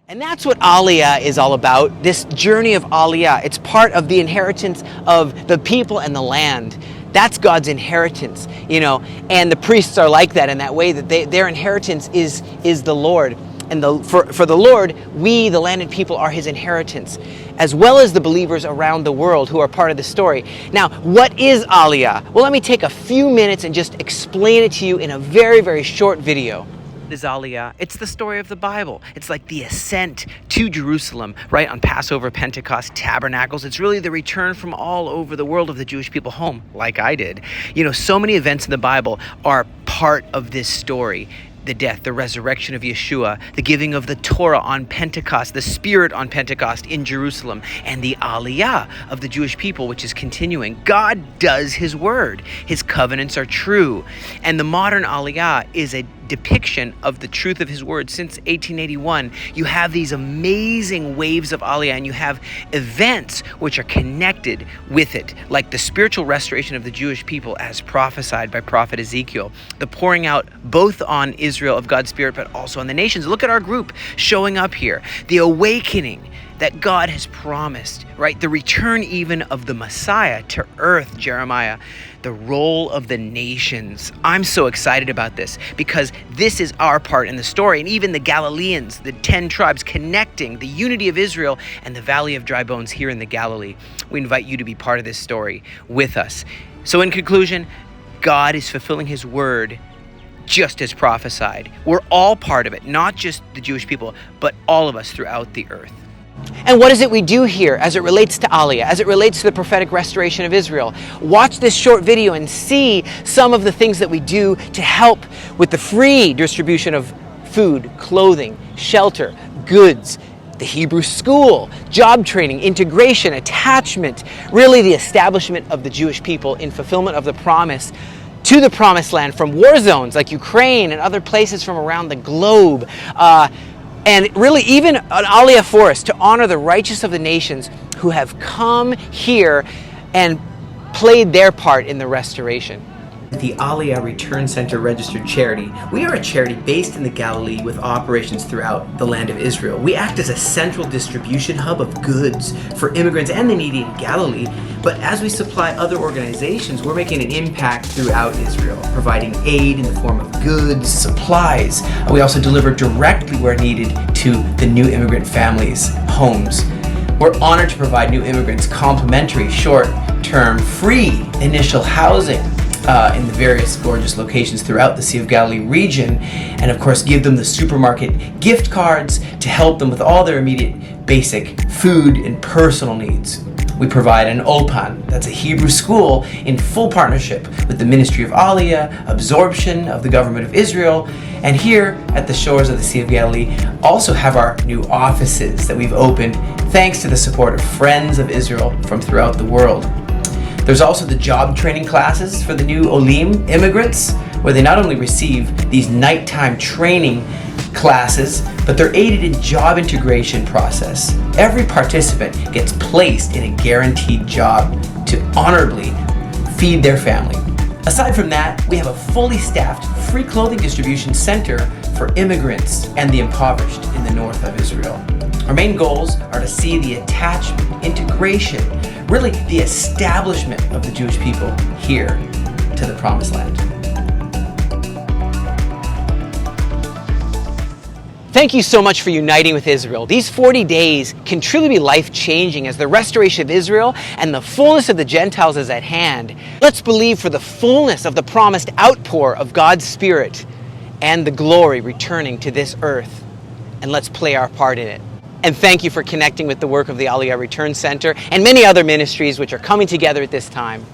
And that's what Aliyah is all about, this journey of Aliyah. It's part of the inheritance of the people and the land. That's God's inheritance, and the priests are like that in that way, that their inheritance is the Lord. And for the Lord, we, the land and people, are his inheritance, as well as the believers around the world who are part of the story. Now, what is Aliyah? Well, let me take a few minutes and just explain it to you in a very, very short video. Is Aliyah. It's the story of the Bible. It's like the ascent to Jerusalem, right, on Passover, Pentecost, Tabernacles. It's really the return from all over the world of the Jewish people home, like I did. So many events in the Bible are part of this story. The death, the resurrection of Yeshua, the giving of the Torah on Pentecost, the Spirit on Pentecost in Jerusalem, and the Aliyah of the Jewish people, which is continuing. God does his word. His covenants are true. And the modern Aliyah is a depiction of the truth of his word. Since 1881, you have these amazing waves of Aliyah, and you have events which are connected with it, like the spiritual restoration of the Jewish people as prophesied by prophet Ezekiel, the pouring out both on Israel of God's Spirit, but also on the nations. Look at our group showing up here, the awakening that God has promised, right? The return even of the Messiah to earth, Jeremiah, the role of the nations. I'm so excited about this because this is our part in the story. And even the Galileans, the 10 tribes connecting the unity of Israel and the Valley of Dry Bones here in the Galilee. We invite you to be part of this story with us. So in conclusion, God is fulfilling his word just as prophesied. We're all part of it, not just the Jewish people, but all of us throughout the earth. And what is it we do here as it relates to Aliyah, as it relates to the prophetic restoration of Israel? Watch this short video and see some of the things that we do to help with the free distribution of food, clothing, shelter, goods, the Hebrew school, job training, integration, attachment, really the establishment of the Jewish people in fulfillment of the promise to the promised land from war zones like Ukraine and other places from around the globe. And really even an Aliyah for us to honor the righteous of the nations who have come here and played their part in the restoration. The Aliyah Return Center registered charity. We are a charity based in the Galilee with operations throughout the land of Israel. We act as a central distribution hub of goods for immigrants and the needy in Galilee. But as we supply other organizations, we're making an impact throughout Israel, providing aid in the form of goods, supplies. We also deliver directly where needed to the new immigrant families' homes. We're honored to provide new immigrants complimentary, short-term, free initial housing in the various gorgeous locations throughout the Sea of Galilee region, and of course give them the supermarket gift cards to help them with all their immediate basic food and personal needs. We provide an Ulpan, that's a Hebrew school, in full partnership with the Ministry of Aliyah, absorption of the government of Israel, and here at the shores of the Sea of Galilee also have our new offices that we've opened thanks to the support of friends of Israel from throughout the world. There's also the job training classes for the new Olim immigrants, where they not only receive these nighttime training classes, but they're aided in job integration process. Every participant gets placed in a guaranteed job to honorably feed their family. Aside from that, we have a fully staffed free clothing distribution center for immigrants and the impoverished in the north of Israel. Our main goals are to see the attachment, integration, really the establishment of the Jewish people here to the Promised Land. Thank you so much for uniting with Israel. These 40 days can truly be life-changing as the restoration of Israel and the fullness of the Gentiles is at hand. Let's believe for the fullness of the promised outpour of God's Spirit and the glory returning to this earth. And let's play our part in it. And thank you for connecting with the work of the Aliyah Return Center and many other ministries which are coming together at this time.